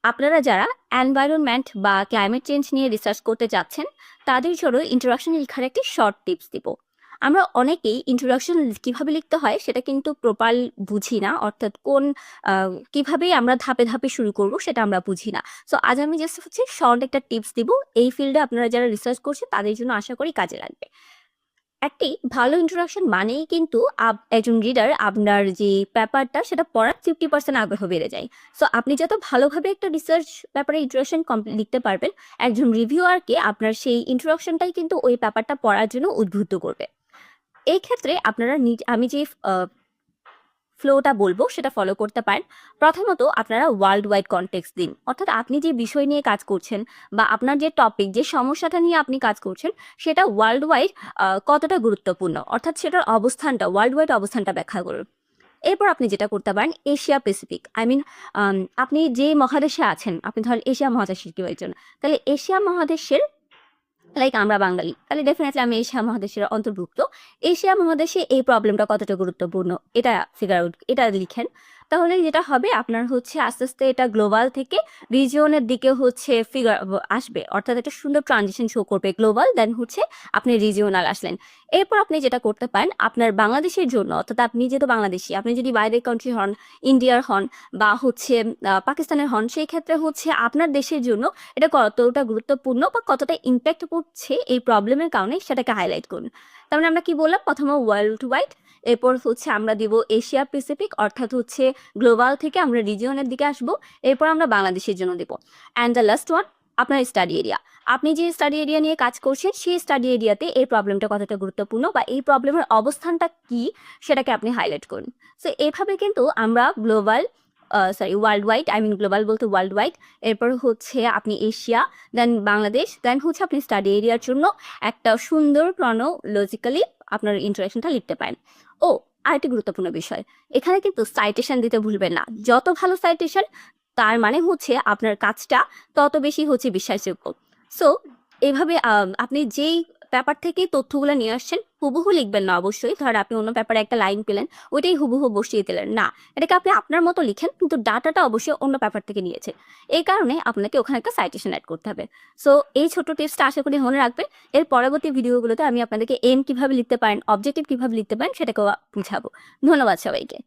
আপনারা যারা এনভায়রনমেন্ট বা ক্লাইমেট চেঞ্জ নিয়ে রিসার্চ করতে যাচ্ছেন তাদের জন্য ইন্ট্রোডাকশন লেখার একটি শর্ট টিপস দিব। আমরা অনেকেই ইন্ট্রোডাকশন কিভাবে লিখতে হয় সেটা কিন্তু প্রপার বুঝি না, অর্থাৎ কোন কিভাবে আমরা ধাপে ধাপে শুরু করব সেটা আমরা বুঝি না। সো আজ আমি জাস্ট হচ্ছে শর্ট একটা টিপস দিব, এই ফিল্ডে আপনারা যারা রিসার্চ করছেন তাদের জন্য আশা করি কাজে লাগবে। একটি ভালো ইন্ট্রোডাকশন মানেই কিন্তু একজন রিডার আপনার যে পেপারটা সেটা পড়ার 50% আগ্রহ বেড়ে যায়। সো আপনি যত ভালোভাবে একটা রিসার্চ ব্যাপারে ইন্ট্রোডাকশন লিখতে পারবেন, একজন রিভিউয়ারকে আপনার সেই ইন্ট্রোডাকশনটাই কিন্তু ওই পেপারটা পড়ার জন্য উদ্বুদ্ধ করবে। এই ক্ষেত্রে আপনারা আমি যে ফ্লোটা বলবো সেটা ফলো করতে পারেন। প্রথমত আপনারা ওয়ার্ল্ড ওয়াইড কনটেক্সট দিন, অর্থাৎ আপনি যে বিষয় নিয়ে কাজ করছেন বা আপনার যে টপিক, যে সমস্যাটা নিয়ে আপনি কাজ করছেন সেটা ওয়ার্ল্ড ওয়াইড কতটা গুরুত্বপূর্ণ, অর্থাৎ সেটার অবস্থানটা, ওয়ার্ল্ড ওয়াইড অবস্থানটা ব্যাখ্যা করুন। এরপর আপনি যেটা করতে পারেন, এশিয়া প্যাসিফিক, আই মিন আপনি যে মহাদেশে আছেন, আপনি ধরেন এশিয়া মহাদেশের কেউ একজন, তাহলে এশিয়া মহাদেশের, লাইক আমরা বাঙালি, তাহলে ডেফিনেটলি আমি এশিয়া মহাদেশের অন্তর্ভুক্ত। এশিয়া মহাদেশে এই প্রবলেমটা কতটা গুরুত্বপূর্ণ এটা ফিগার আউট, এটা লিখেন। তাহলে যেটা হবে আপনার হচ্ছে আস্তে আস্তে এটা গ্লোবাল থেকে রিজিয়নের দিকে হচ্ছে ফিগার আসবে, অর্থাৎ একটা সুন্দর ট্রানজিশন শো করবে, গ্লোবাল দেন হচ্ছে আপনি রিজিওনাল আসলেন। এরপর আপনি যেটা করতে পারেন আপনার বাংলাদেশের জন্য, অর্থাৎ আপনি যেহেতু বাংলাদেশি, আপনি যদি বাইরের কান্ট্রি হন, ইন্ডিয়ার হন বা হচ্ছে পাকিস্তানের হন, সেই ক্ষেত্রে হচ্ছে আপনার দেশের জন্য এটা কতটা গুরুত্বপূর্ণ বা কতটা ইম্প্যাক্ট পড়ছে এই প্রবলেমের কারণে সেটাকে হাইলাইট করুন। তার মানে আমরা কি বললাম, প্রথমে ওয়ার্ল্ড ওয়াইড, এরপর হচ্ছে আমরা দিব এশিয়া প্যাসিফিক, অর্থাৎ হচ্ছে গ্লোবাল থেকে আমরা রিজিয়নের দিকে আসবো, এরপর আমরা বাংলাদেশের জন্য দেবো। অ্যান্ড দ্য লাস্ট ওয়ান, আপনার স্টাডি এরিয়া, আপনি যে স্টাডি এরিয়া নিয়ে কাজ করছেন সেই স্টাডি এরিয়াতে এই প্রবলেমটা কতটা গুরুত্বপূর্ণ বা এই প্রবলেমের অবস্থানটা কি সেটাকে আপনি হাইলাইট করুন। সো এভাবে কিন্তু আমরা global, world wide, I mean global বলতে ওয়ার্ল্ড ওয়াইড, এরপর হচ্ছে আপনি এশিয়া, দেন বাংলাদেশ, দেন হচ্ছে আপনি স্টাডি এরিয়ার জন্য একটা সুন্দর ক্রনোলজিক্যালি আপনার ইন্ট্রোডাকশনটা লিখতে পারেন। ও আরেকটি গুরুত্বপূর্ণ বিষয়, এখানে কিন্তু সাইটেশন দিতে ভুলবেন না। যত ভালো সাইটেশন তার মানে হচ্ছে আপনার কাজটা তত বেশি হচ্ছে বিশ্বাসযোগ্য। সো এভাবে আপনি যেই পেপার থেকে তথ্যগুলো নিয়ে আসছেন হুবহু লিখবেন না অবশ্যই। ধর আপনি অন্য পেপারে একটা লাইন পেলেন, ওইটাই হুবহু বসিয়ে দিলেন না, এটাকে আপনি আপনার মতো লিখেন, কিন্তু ডাটাটা অবশ্যই অন্য পেপার থেকে নিয়েছে। এই কারণে আপনাকে ওখানে একটা সাইটেশন অ্যাড করতে হবে। সো এই ছোট টিপসটা আশা করি মনে রাখবেন। এর পরবর্তী ভিডিওগুলোতে আমি আপনাদেরকে এম কিভাবে লিখতে পারেন, অবজেক্টিভ কিভাবে লিখতে পারেন সেটাকেও বুঝাবো। ধন্যবাদ সবাইকে।